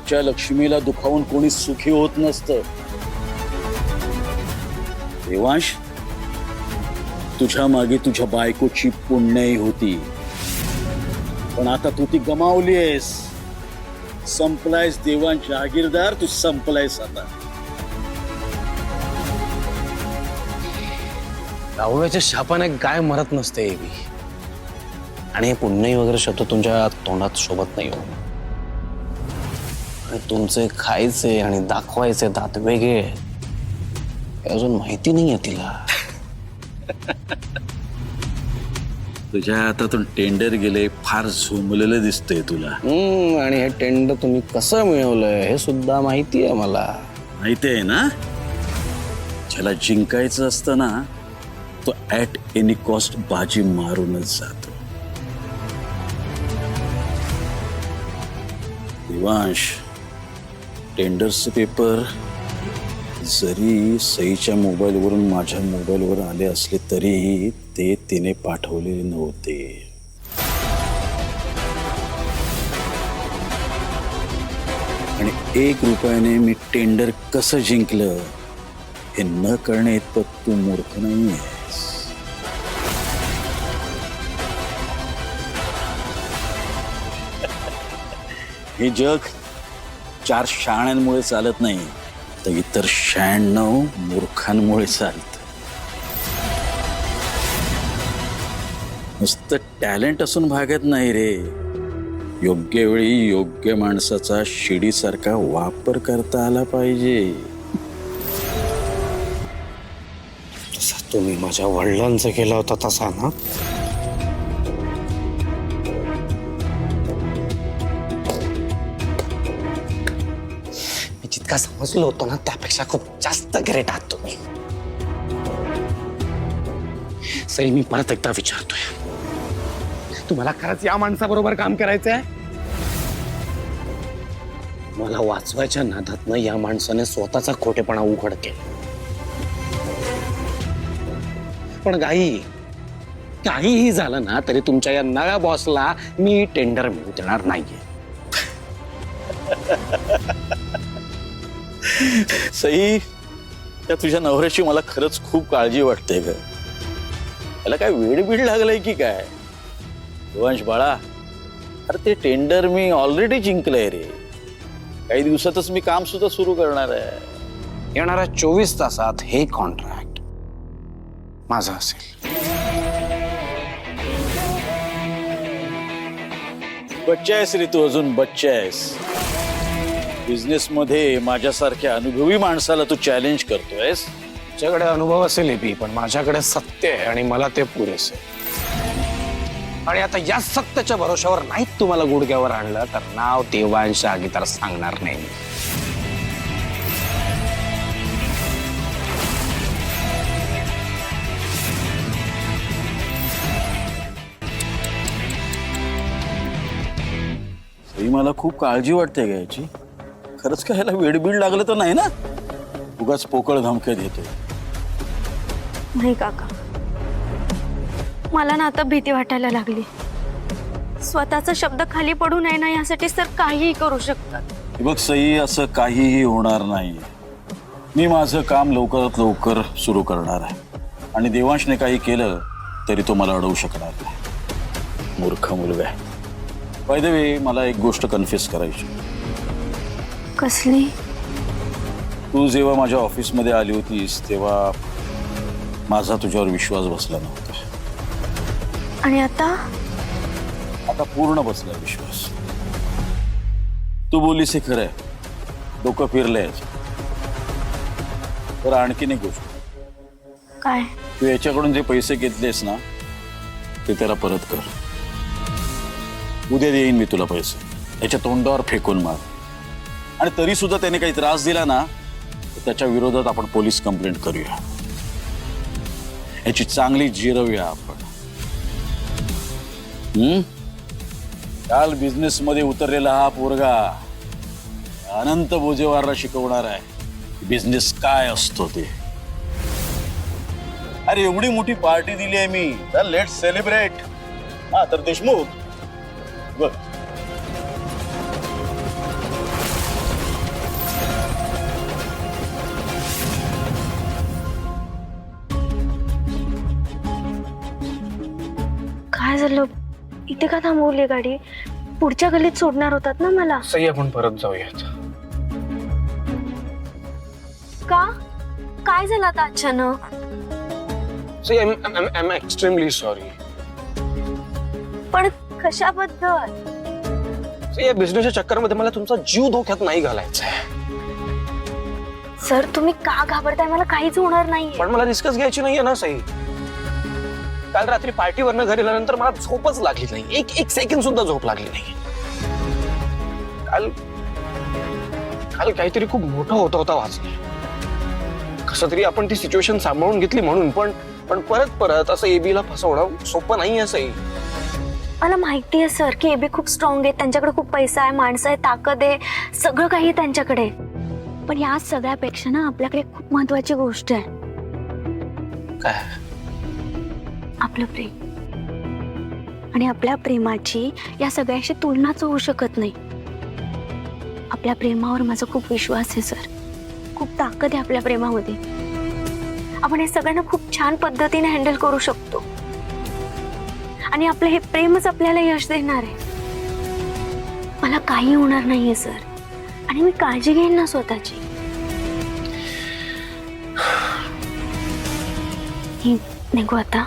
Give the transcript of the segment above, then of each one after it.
घरच्या लक्ष्मीला दुखावून कोणी सुखी होत नसतं. देवांश, तुझ्या मागे तुझ्या बायकोची पुण्याई होती, पण आता तू ती गमावलीयस. संपलायस देवांश जहागीरदार, तू संपलायस आता. राहुल्याच्या शापाने गाय मरत नसते एवी. आणि हे पुण्यही वगैरे शब्द तुमच्या तोंडात शोभत नाही हो. आणि तुमचे खायचे आणि दाखवायचे दात वेगळे हे अजून माहिती नाहीये तिला. तुझ्या हातातून टेंडर गेले, फार झोंबलेलं दिसतंय तुला. आणि हे टेंडर तुम्ही कसं मिळवलंय हे सुद्धा माहिती आहे मला. माहिती आहे ना, ज्याला जिंकायचं असतं ना तो ऍट एनी कॉस्ट बाजी मारूनच जातो. देवांश, टेंडरचे पेपर जरी सईच्या मोबाईलवरून माझ्या मोबाईलवर आले असले तरी ते तिने पाठवलेले नव्हते. आणि 1 रुपयाने मी टेंडर कसं जिंकलं हे न कळणे इतपत तू मूर्ख नाहीयेस. हे जग 4 शहाण्यांमुळे चालत नाही, तर इतर 96 मूर्खांमुळे चालतं. नुसतं टॅलेंट असून भागत नाही रे. योग्य वेळी योग्य माणसाचा शिडीसारखा वापर करता आला पाहिजे. तसा तुम्ही माझ्या वडिलांचं केला होता तसा ना. मी जितका समजलो होतो ना त्यापेक्षा खूप जास्त ग्रेट आहात तुम्ही. सई, मी परत एकदा विचारतोय, तुम्हाला खरंच या माणसाबरोबर काम करायचंय? मला वाचवायच्या नादातनं या माणसाने स्वतःचा खोटेपणा उघड केला. पण काहीही झालं ना तरी तुमच्या या नव्या बॉसला मी टेंडर मिळू देणार नाहीये. सई, त्या तुझ्या नवऱ्याची मला खरंच खूप काळजी वाटते ग. त्याला काय वेडबीड लागलंय की काय? देवांश बाळा, अरे ते टेंडर मी ऑलरेडी जिंकलंय रे. काही दिवसातच मी काम सुद्धा सुरू करणार आहे. येणाऱ्या 24 तासात हे कॉन्ट्रॅक्ट माझं असेल. बच्चा आहेस रे तू, अजून बच्चा आहेस. बिझनेस मध्ये माझ्यासारख्या अनुभवी माणसाला तू चॅलेंज करतोयस. तुमच्याकडे अनुभव असेल एबी, पण माझ्याकडे सत्य आहे आणि मला ते पुरेसे. आणि आता या सत्याच्या भरोशावर नाही तुम्हाला गुडघ्यावर आणलं तर नाव देवांश जहागीरदार सांगणार नाही. सई, मला खूप काळजी वाटते का याची. खरंच काय ह्याला वेडबीड लागलं तर नाही ना? उगाच पोकळ धमक्या देतो. नाही काका, मला ना आता भीती वाटायला लागली. स्वतःचा शब्द खाली पडू नये ना यासाठी सर काहीही करू शकतात. बघ सई, असं काहीही होणार नाही. मी माझं काम लवकरात लवकर सुरू करणार आहे आणि देवांशने काही केलं तरी तो मला अडवू शकणार नाही. मूर्ख मुलगा आहे. बाय द वे, मला एक गोष्ट कन्फेस करायची. कसली? तू जेव्हा माझ्या ऑफिसमध्ये आली होतीस तेव्हा माझा तुझ्यावर विश्वास बसला नव्हता. आणि आता पूर्ण बसला विश्वास. तू बोललीस हे खरंय, डोकं फिरलंय. तर आणखीन एक गोष्ट. काय? तू याच्याकडून जे पैसे घेतलेस ना ते त्याला परत कर. उद्या देईन मी तुला पैसे. याच्या तोंडावर फेकून मार. आणि तरी सुद्धा त्याने काही त्रास दिला ना तर त्याच्या विरोधात आपण पोलीस कंप्लेंट करूया. याची चांगली जिरवूया आपण. काल बिझनेस मध्ये उतरलेला हा पोरगा अनंत बोजेवारला शिकवणार आहे बिझनेस काय असतो ते. अरे एवढी मोठी पार्टी दिली आहे मी, तर लेट्स सेलिब्रेट. हा तर देशमुख बघ, इथे का थांबवली गाडी? पुढच्या गल्लीत सोडणार होतात ना मला. सई आपण परत जाऊयात. का? काय झालं आता अचानक? Sai I am extremely sorry. पण कशाबद्दल? सई या बिझनेसच्या चक्करमध्ये मला तुमचा जीव धोक्यात नाही घालायचा आहे. सर तुम्ही का घाबरताय? मला काहीच होणार नाहीये. पण मला रिस्कच घ्यायची नाहीये ना सई. काल रात्री पार्टीवरनं घरी आल्यानंतर मला झोपच लागली नाही. एक सेकंड सुद्धा झोप लागली नाही. काल काल काहीतरी खूप मोठं होता वाचलं. कसं तरी आपण ती सिच्युएशन सांभाळून घेतली म्हणून. पण परत असं एबीला फसवणं सोपं नाही आहे सई. मला माहिती आहे सर की एबी खूप स्ट्रॉंग आहे, त्यांच्याकडे खूप पैसा आहे, माणसं आहे, ताकद आहे, सगळं काही आहे त्यांच्याकडे. पण या सगळ्यापेक्षा ना आपल्याकडे खूप महत्वाची गोष्ट आहे. काय? आपलं प्रेम. आणि आपल्या प्रेमाची या सगळ्याशी तुलनाच होऊ शकत नाही. आपल्या प्रेमावर माझा खूप विश्वास आहे सर. खूप ताकद आहे आपल्या प्रेमामध्ये. आपण हे सगळ्यांना खूप छान पद्धतीने हँडल करू शकतो. आणि आपलं हे प्रेमच आपल्याला यश देणार आहे. मला काही होणार नाहीये सर. आणि मी काळजी घेईन ना स्वतःची. निघू आता.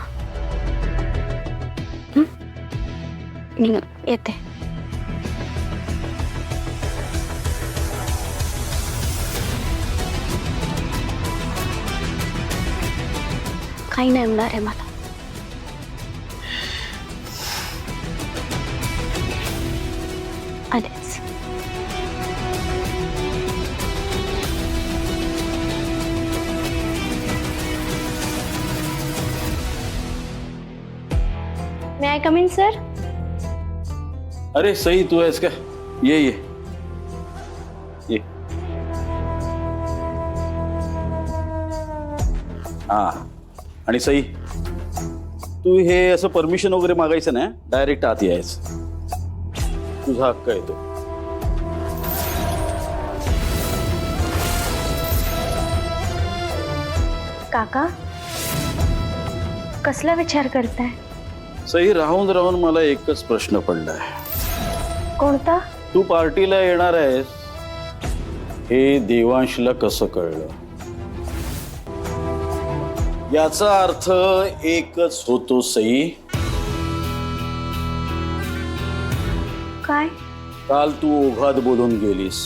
येते. काही नाही होणार आहे मला. आलेच. मे आय कम इन सर? अरे सई तू आहेस का? ये ये ये. हा आणि सई तू हे असं परमिशन वगैरे मागायचं ना, डायरेक्ट आत यायचं. तुझा हक्क आहे तो. काका कसला विचार करताय? सई राहून राहून मला एकच प्रश्न पडलाय. कोणता? तू पार्टीला येणार आहेस हे देवांशला कसं कळलं? याचा अर्थ एकच होतो सई. काय? काल तू ओघात बोलून गेलीस.